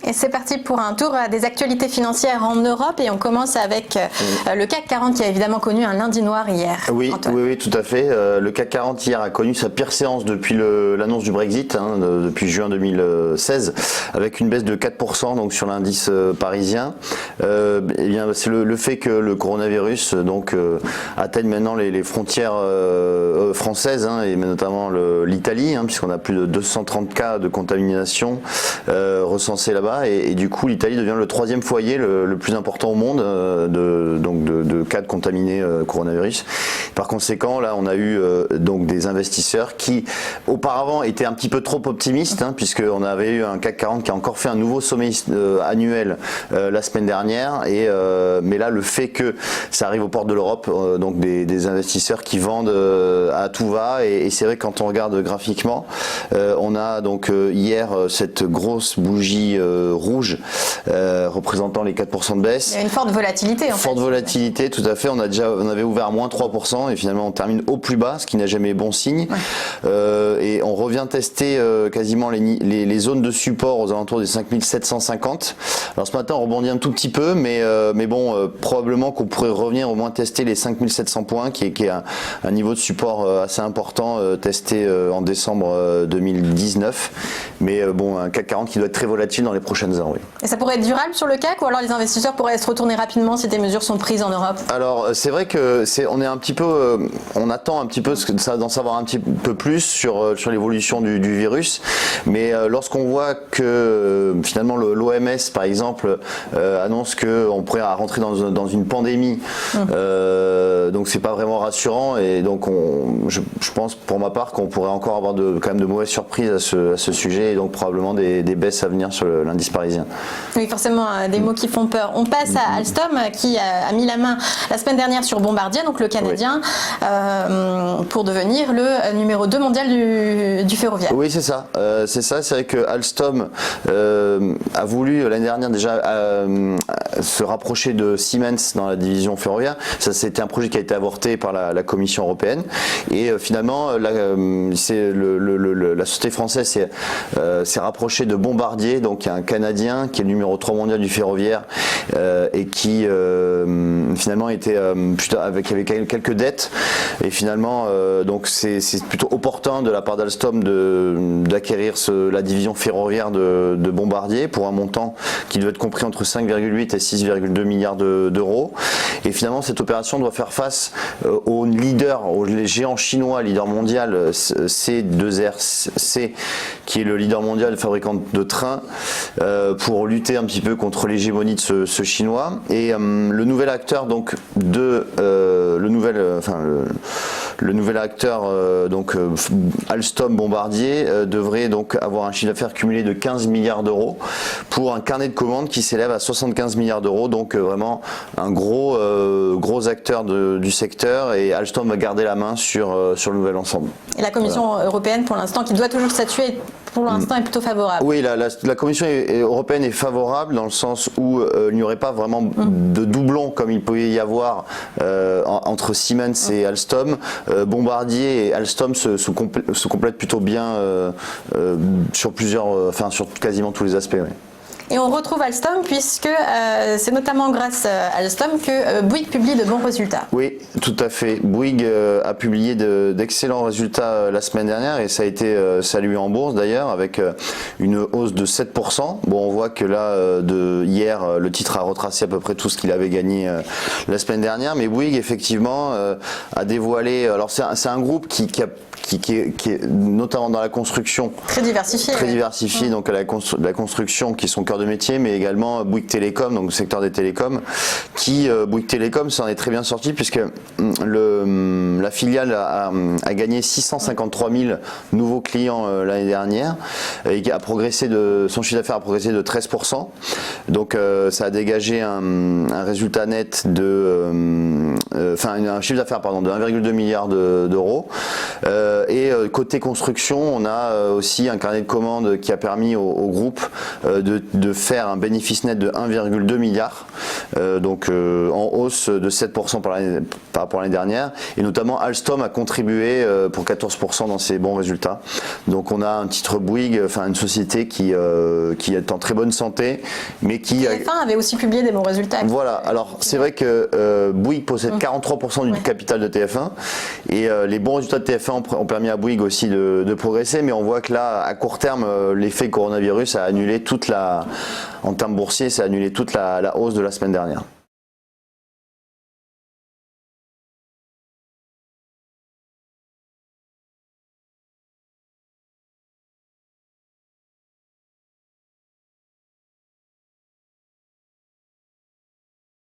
Et c'est parti pour un tour des actualités financières en Europe et on commence avec le CAC 40 qui a évidemment connu un lundi noir hier. Oui, tout à fait. Le CAC 40 hier a connu sa pire séance depuis l'annonce du Brexit, depuis juin 2016, avec une baisse de 4% donc sur l'indice parisien. Eh bien, c'est le fait que le coronavirus atteigne maintenant les frontières françaises et notamment l'Italie, puisqu'on a plus de 230 cas de contamination recensés là-bas. Et du coup, l'Italie devient le troisième foyer le plus important au monde de cas de contaminés coronavirus. Par conséquent, là, on a eu des investisseurs qui, auparavant, étaient un petit peu trop optimistes, puisqu'on avait eu un CAC 40 qui a encore fait un nouveau sommet annuel la semaine dernière. Mais là, le fait que ça arrive aux portes de l'Europe, donc des investisseurs qui vendent à tout va. Et c'est vrai que quand on regarde graphiquement, on a donc hier cette grosse bougie rouge représentant les 4% de baisse. Il y a une forte volatilité en fait. Forte volatilité, tout à fait. On avait ouvert à moins 3% et finalement on termine au plus bas, ce qui n'a jamais bon signe. Ouais. Et on revient tester quasiment les zones de support aux alentours des 5750. Alors ce matin on rebondit un tout petit peu, mais bon, probablement qu'on pourrait revenir au moins tester les 5700 points, qui est un niveau de support assez important testé en décembre 2019. Mais bon, un CAC 40 qui doit être très volatile dans les prochaines heures. Oui. Et ça pourrait être durable sur le CAC, ou alors les investisseurs pourraient se retourner rapidement si des mesures sont prises en Europe? Alors c'est vrai que on attend un petit peu d'en savoir un petit peu plus sur l'évolution du virus, mais lorsqu'on voit que finalement l'OMS par exemple annonce qu'on pourrait rentrer dans une pandémie, donc c'est pas vraiment rassurant, et donc je pense pour ma part qu'on pourrait encore avoir quand même de mauvaises surprises à ce sujet, et donc probablement des baisses à venir sur l'indice parisien. Oui, forcément, des mots qui font peur. On passe à Alstom qui a mis la main la semaine dernière sur Bombardier, donc le Canadien, pour devenir le numéro 2 mondial du ferroviaire. Oui, c'est ça. C'est vrai que Alstom a voulu l'année dernière déjà se rapprocher de Siemens dans la division ferroviaire. Ça, c'était un projet qui a été avorté par la Commission européenne. Et finalement, la société française s'est rapprochée de Bombardier, donc un Canadien qui est le numéro 3 mondial du ferroviaire et qui finalement était plutôt avait quelques dettes, et finalement donc c'est plutôt opportun de la part d'Alstom d'acquérir la division ferroviaire de Bombardier pour un montant qui doit être compris entre 5,8 et 6,2 milliards d'euros. Et finalement cette opération doit faire face aux géants chinois, leader mondial C2RC, qui est le leader mondial fabricant de trains, pour lutter un petit peu contre l'hégémonie de ce chinois. Et le nouvel acteur donc Alstom Bombardier devrait donc avoir un chiffre d'affaires cumulé de 15 milliards d'euros pour un carnet de commandes qui s'élève à 75 milliards d'euros, donc vraiment un gros acteur du secteur, et Alstom va garder la main sur le nouvel ensemble. Et la Commission européenne, pour l'instant, qui doit toujours statuer, pour l'instant est plutôt favorable. Oui, la Commission européenne est favorable dans le sens où il n'y aurait pas vraiment de doublon comme il peut y avoir entre Siemens et Alstom. Bombardier et Alstom se complètent plutôt bien sur sur quasiment tous les aspects. Oui. Et on retrouve Alstom puisque c'est notamment grâce à Alstom que Bouygues publie de bons résultats. Oui, tout à fait. Bouygues a publié d'excellents résultats la semaine dernière, et ça a été salué en bourse d'ailleurs avec une hausse de 7%. Bon, on voit que là, hier, le titre a retracé à peu près tout ce qu'il avait gagné la semaine dernière, mais Bouygues effectivement a dévoilé. Alors c'est un groupe qui est notamment dans la construction très diversifié, donc la construction qui est son cœur de métier, mais également Bouygues Télécom, donc le secteur des télécoms, Bouygues Télécom s'en est très bien sorti puisque la filiale a gagné 653 000 nouveaux clients l'année dernière, et son chiffre d'affaires a progressé de 13%, donc ça a dégagé un résultat net un chiffre d'affaires de 1,2 milliard d'euros. Et côté construction, on a aussi un carnet de commandes qui a permis au groupe de de faire un bénéfice net de 1,2 milliard, donc en hausse de 7% par rapport à l'année dernière. Et notamment Alstom a contribué pour 14% dans ces bons résultats. Donc on a un titre Bouygues, enfin une société qui est en très bonne santé, mais qui TF1 avait aussi publié des bons résultats. Voilà, alors c'est vrai que Bouygues possède 43% du capital de TF1 et les bons résultats de TF1 ont permis à Bouygues aussi de progresser, mais on voit que là, à court terme, l'effet coronavirus a annulé en termes boursiers, ça a annulé toute la hausse de la semaine dernière.